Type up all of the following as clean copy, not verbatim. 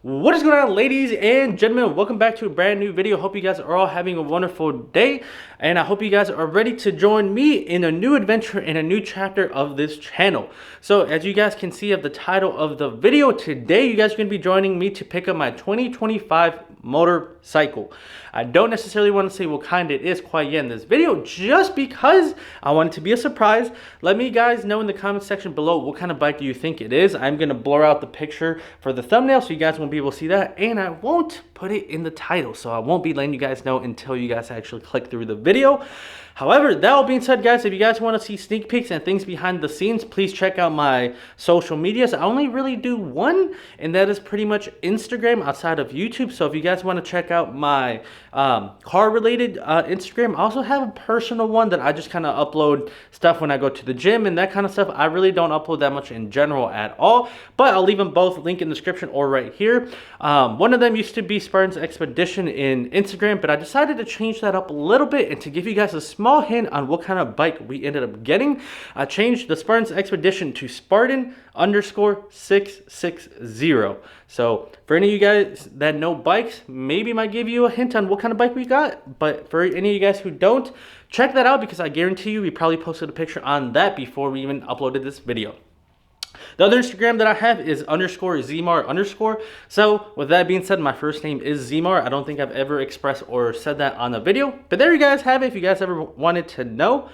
What is going on, ladies and gentlemen? Welcome back to a brand new video. Hope you guys are all having a wonderful day, and I hope you guys are ready to join me in a new adventure in a new chapter of this channel. So as you guys can see of the title of the video, today you guys are going to be joining me to pick up my 2025 motorcycle. I don't necessarily want to say what kind it is quite yet in this video, just because I want it to be a surprise. Let me guys know in the comment section below what kind of bike do you think it is. I'm going to blur out the picture for the thumbnail so you guys won't be able to see that, and I won't put it in the title, so I won't be letting you guys know until you guys actually click through the video. However, that all being said, guys, if you guys want to see sneak peeks and things behind the scenes, please check out my social medias. I only really do one, and that is pretty much Instagram outside of YouTube. So if you guys want to check out my car-related Instagram, I also have a personal one that I just kind of upload stuff when I go to the gym and that kind of stuff. I really don't upload that much in general at all, but I'll leave them both, link in the description or right here. One of them used to be Spartan's Expedition in Instagram, but I decided to change that up a little bit, and to give you guys a small hint on what kind of bike we ended up getting, I changed the Spartan's Expedition to Spartan_660. So for any of you guys that know bikes, maybe might give you a hint on what kind of bike we got, but for any of you guys who don't, check that out, because I guarantee you we probably posted a picture on that before we even uploaded this video. The other Instagram that I have is _Zmar_. So with that being said, my first name is Zmar. I don't think I've ever expressed or said that on a video, but there you guys have it if you guys ever wanted to know.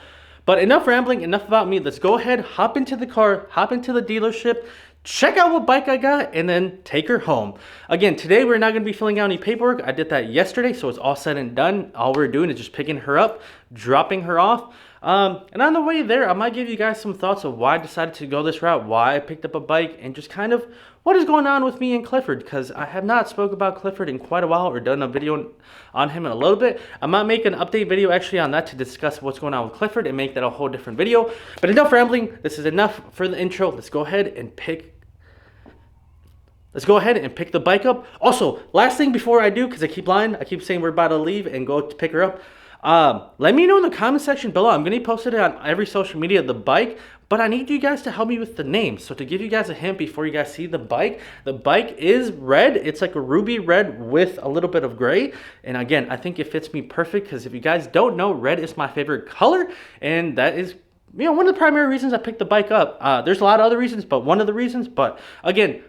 But enough rambling, enough about me. Let's go ahead, hop into the car, hop into the dealership, check out what bike I got, and then take her home. Again, today we're not going to be filling out any paperwork. I did that yesterday, so it's all said and done. All we're doing is just picking her up, dropping her off. And on the way there, I might give you guys some thoughts of why I decided to go this route, why I picked up a bike, and just kind of what is going on with me and Clifford, because I have not spoke about Clifford in quite a while or done a video on him in a little bit. I might make an update video actually on that to discuss what's going on with Clifford and make that a whole different video. But enough rambling. This is enough for the intro. Let's go ahead and pick the bike up. Also, last thing before I do, because I keep lying, I keep saying we're about to leave and go to pick her up. Let me know in the comment section below. I'm going to post it on every social media of the bike, but I need you guys to help me with the name. So to give you guys a hint before you guys see the bike is red. It's like a ruby red with a little bit of gray. And again, I think it fits me perfect, because if you guys don't know, red is my favorite color, and that is, you know, one of the primary reasons I picked the bike up. There's a lot of other reasons, but one of the reasons. But again,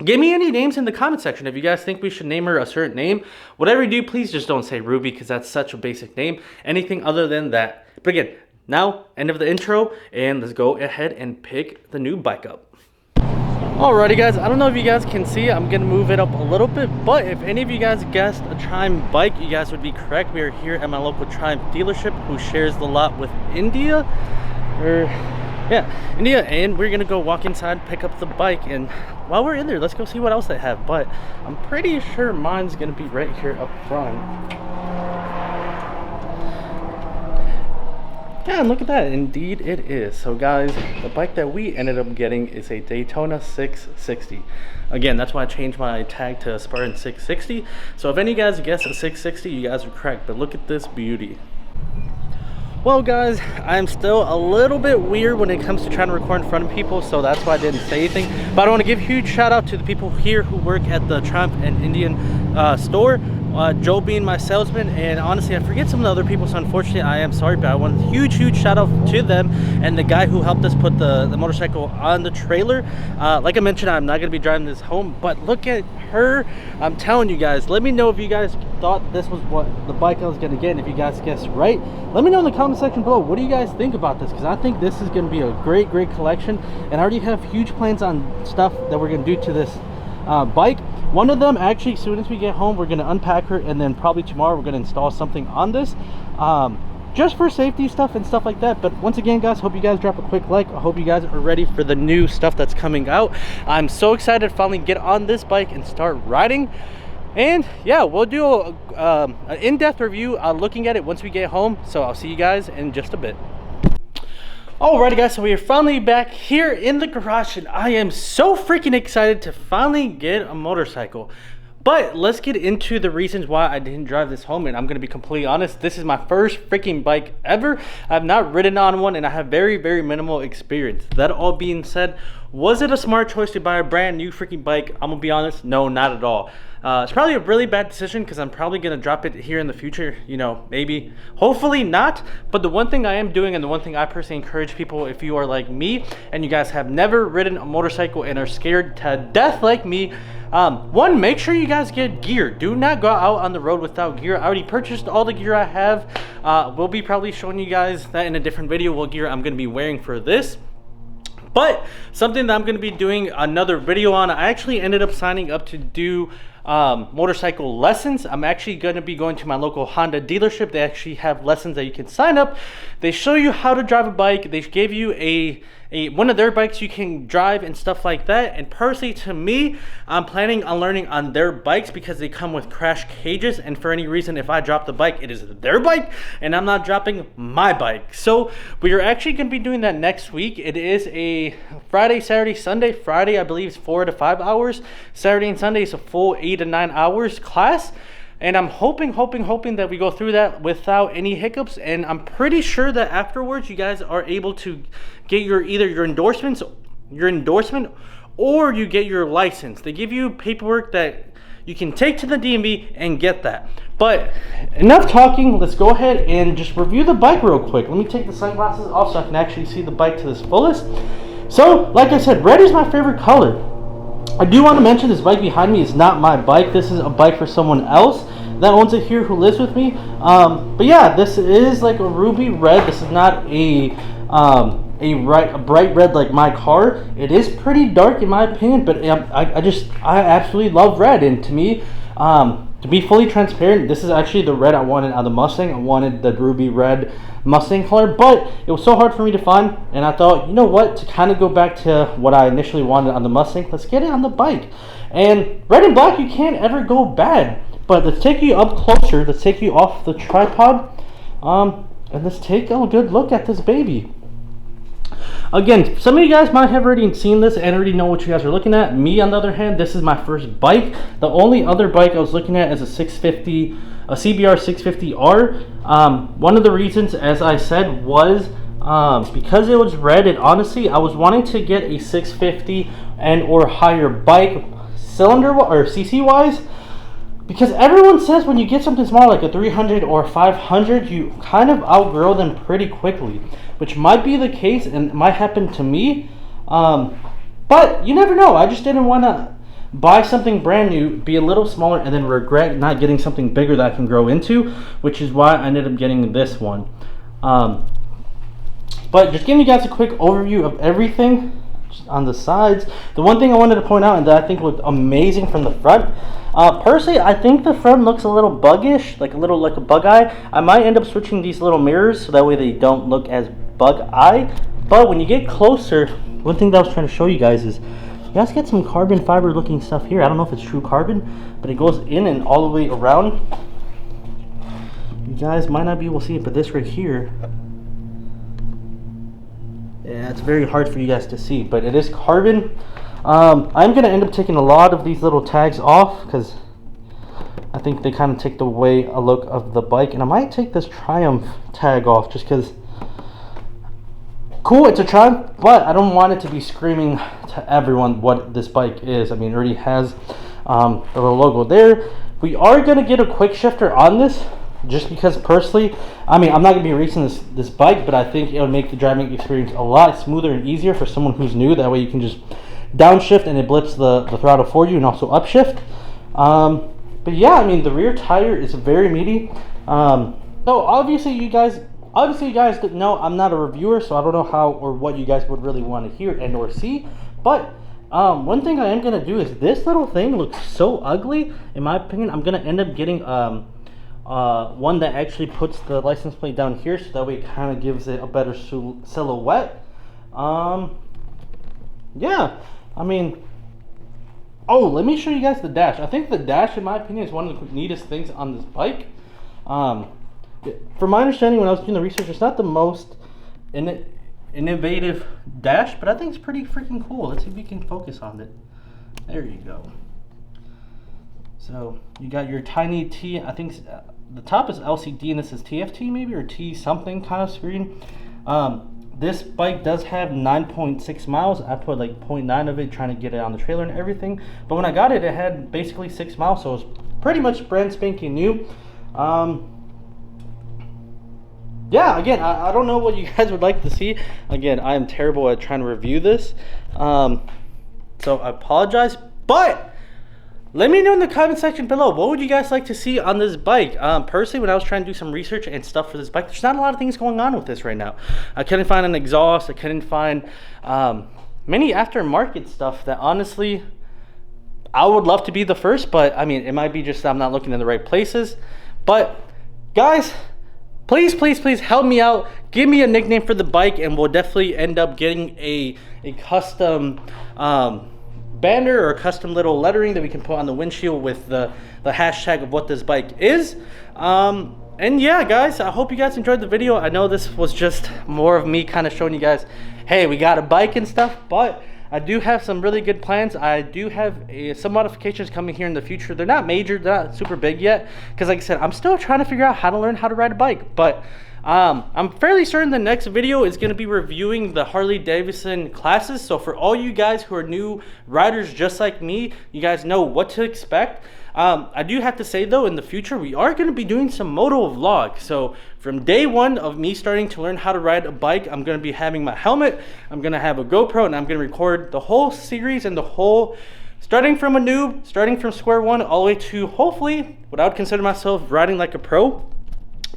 give me any names in the comment section. If you guys think we should name her a certain name, whatever you do, please just don't say Ruby, because that's such a basic name. Anything other than that. But again, now, end of the intro, and let's go ahead and pick the new bike up. Alrighty guys, I don't know if you guys can see, I'm going to move it up a little bit, but if any of you guys guessed a Triumph bike, you guys would be correct. We are here at my local Triumph dealership, who shares the lot with India. India, and we're gonna go walk inside, pick up the bike, and while we're in there, let's go see what else they have. But I'm pretty sure mine's gonna be right here up front. Yeah, and look at that, indeed it is. So guys, the bike that we ended up getting is a Daytona 660. Again, that's why I changed my tag to Spartan 660. So if any of you guys guess a 660, you guys are correct, but look at this beauty. Well guys, I'm still a little bit weird when it comes to trying to record in front of people, so that's why I didn't say anything. But I want to give a huge shout out to the people here who work at the Triumph and Indian store. Joe being my salesman, and honestly I forget some of the other people, so unfortunately I am sorry, but I want a huge shout out to them and the guy who helped us put the motorcycle on the trailer. Like I mentioned, I'm not going to be driving this home, but look at her. I'm telling you guys, let me know if you guys thought this was what the bike I was going to get, and if you guys guessed right, let me know in the comment section below. What do you guys think about this? Because I think this is going to be a great collection, and I already have huge plans on stuff that we're going to do to this bike. One of them, actually, as soon as we get home, we're going to unpack her, and then probably tomorrow we're going to install something on this, just for safety stuff and stuff like that. But once again guys, hope you guys drop a quick like. I hope you guys are ready for the new stuff that's coming out. I'm so excited to finally get on this bike and start riding. And yeah, we'll do an in-depth review looking at it once we get home, so I'll see you guys in just a bit. Alrighty guys, so we are finally back here in the garage, and I am so freaking excited to finally get a motorcycle. But let's get into the reasons why I didn't drive this home. And I'm going to be completely honest, this is my first freaking bike ever. I've not ridden on one and I have very, very minimal experience. That all being said, was it a smart choice to buy a brand new freaking bike? I'm going to be honest, no, not at all. It's probably a really bad decision because I'm probably going to drop it here in the future, you know, maybe, hopefully not. But the one thing I am doing, and the one thing I personally encourage people, if you are like me and you guys have never ridden a motorcycle and are scared to death like me, one, make sure you guys get gear. Do not go out on the road without gear. I already purchased all the gear I have. We'll be probably showing you guys that in a different video, what gear I'm going to be wearing for this. But something that I'm going to be doing another video on, I actually ended up signing up to do motorcycle lessons. I'm actually going to be going to my local Honda dealership. They actually have lessons that you can sign up. They show you how to drive a bike. They gave you one of their bikes you can drive and stuff like that. And personally, to me, I'm planning on learning on their bikes because they come with crash cages, and for any reason, if I drop the bike, it is their bike and I'm not dropping my bike. So we are actually going to be doing that next week. It is a Friday, Saturday, Sunday. Friday, I believe, is 4 to 5 hours. Saturday and Sunday is a full 8 to 9 hours class. And I'm hoping that we go through that without any hiccups. And I'm pretty sure that afterwards you guys are able to get either your endorsement or you get your license. They give you paperwork that you can take to the DMV and get that. But enough talking, let's go ahead and just review the bike real quick. Let me take the sunglasses off so I can actually see the bike to its fullest. So, like I said, red is my favorite color. I do want to mention this bike behind me is not my bike. This is a bike for someone else that owns it here who lives with me. But yeah, this is like a ruby red. This is not a bright red like my car. It is pretty dark in my opinion, but I absolutely love red. And to me, to be fully transparent, this is actually the red I wanted out of the Mustang. I wanted the ruby red Mustang color, but it was so hard for me to find, and I thought, you know what, to kind of go back to what I initially wanted on the Mustang, let's get it on the bike. And red and black, you can't ever go bad. But let's take you up closer, let's take you off the tripod, and let's take a good look at this baby. Again, some of you guys might have already seen this and already know what you guys are looking at. Me, on the other hand, this is my first bike. The only other bike I was looking at is a CBR 650R. One of the reasons, as I said, was because it was red, and honestly, I was wanting to get a 650 and or higher bike, cylinder or CC wise. Because everyone says when you get something small like a 300 or 500, you kind of outgrow them pretty quickly, which might be the case and it might happen to me. But you never know. I just didn't want to buy something brand new, be a little smaller, and then regret not getting something bigger that I can grow into, which is why I ended up getting this one. But just giving you guys a quick overview of everything on the sides. The one thing I wanted to point out and that I think looked amazing from the front, personally, I think the front looks a little buggish, like a bug eye. I might end up switching these little mirrors so that way they don't look as bug eye. But when you get closer, one thing that I was trying to show you guys is you guys get some carbon fiber looking stuff here. I don't know if it's true carbon, but it goes in and all the way around. You guys might not be able to see it, but this right here, yeah, it's very hard for you guys to see, but it is carbon. I'm going to end up taking a lot of these little tags off because I think they kind of take away a look of the bike. And I might take this Triumph tag off just because, cool, it's a Triumph, but I don't want it to be screaming to everyone what this bike is. I mean, it already has the little logo there. We are going to get a quick shifter on this. Just because personally, I mean, I'm not going to be racing this bike, but I think it would make the driving experience a lot smoother and easier for someone who's new. That way you can just downshift and it blips the throttle for you, and also upshift. But yeah, I mean, the rear tire is very meaty. So obviously you guys know I'm not a reviewer, so I don't know how or what you guys would really want to hear and or see. But one thing I am going to do is this little thing looks so ugly. In my opinion, I'm going to end up getting one that actually puts the license plate down here, so that way it kind of gives it a better silhouette. Yeah, I mean, oh, let me show you guys the dash. I think the dash, in my opinion, is one of the neatest things on this bike. From my understanding, when I was doing the research, it's not the most innovative dash, but I think it's pretty freaking cool. Let's see if we can focus on it. There you go. So you got your tiny T, I think the top is LCD and this is TFT maybe, or T something kind of screen. This bike does have 9.6 miles. I put like 0.9 of it trying to get it on the trailer and everything. But when I got it, it had basically 6 miles, so it was pretty much brand spanking new. Yeah, again, I don't know what you guys would like to see. Again, I am terrible at trying to review this. So I apologize, but let me know in the comment section below, what would you guys like to see on this bike? Personally, when I was trying to do some research and stuff for this bike, there's not a lot of things going on with this right now. I couldn't find an exhaust. I couldn't find many aftermarket stuff that honestly, I would love to be the first, but I mean, it might be just that I'm not looking in the right places. But guys, please, please, please help me out. Give me a nickname for the bike and we'll definitely end up getting a custom banner or a custom little lettering that we can put on the windshield with the hashtag of what this bike is. And yeah, guys, I hope you guys enjoyed the video. I know this was just more of me kind of showing you guys, hey, we got a bike and stuff, but I do have some really good plans. I do have some modifications coming here in the future. They're not major, they're not super big yet, because like I said, I'm still trying to figure out how to learn how to ride a bike. But I'm fairly certain the next video is going to be reviewing the Harley Davidson classes. So for all you guys who are new riders just like me, you guys know what to expect. I do have to say though, in the future we are going to be doing some moto vlog. So from day one of me starting to learn how to ride a bike, I'm going to be having my helmet, I'm going to have a GoPro, and I'm going to record the whole series and the whole, starting from a noob, starting from square one, all the way to hopefully what I would consider myself riding like a pro.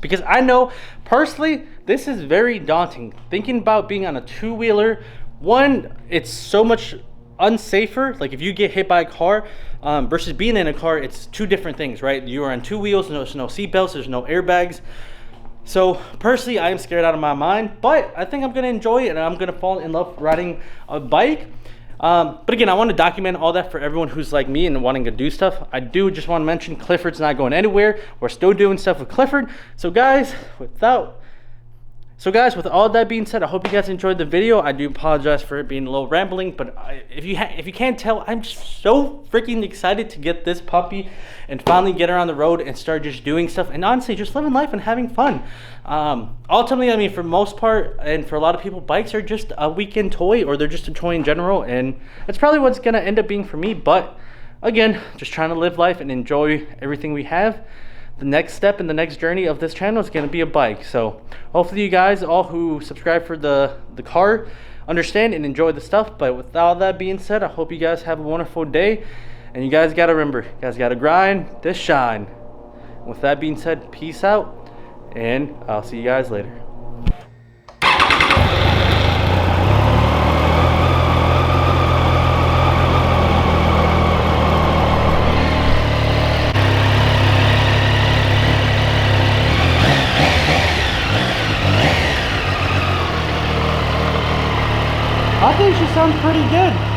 Because I know personally this is very daunting, thinking about being on a two-wheeler. One, it's so much unsafer. Like if you get hit by a car versus being in a car, it's two different things, right? You are on two wheels, there's no seat belts, there's no airbags. So personally, I am scared out of my mind, but I think I'm gonna enjoy it and I'm gonna fall in love riding a bike. But again, I want to document all that for everyone who's like me and wanting to do stuff. I do just want to mention Clifford's not going anywhere. We're still doing stuff with Clifford. So guys, with all that being said, I hope you guys enjoyed the video. I do apologize for it being a little rambling, but if you can't tell, I'm just so freaking excited to get this puppy and finally get her on the road and start just doing stuff and honestly just living life and having fun. Ultimately, I mean, for most part and for a lot of people, bikes are just a weekend toy, or they're just a toy in general, and it's probably what's gonna end up being for me. But again, just trying to live life and enjoy everything we have. The next step in the next journey of this channel is going to be a bike. So hopefully you guys all who subscribe for the car understand and enjoy the stuff. But with all that being said, I hope you guys have a wonderful day, and you guys got to remember, you guys got to grind to shine. With that being said, peace out, and I'll see you guys later. I think she sounds pretty good.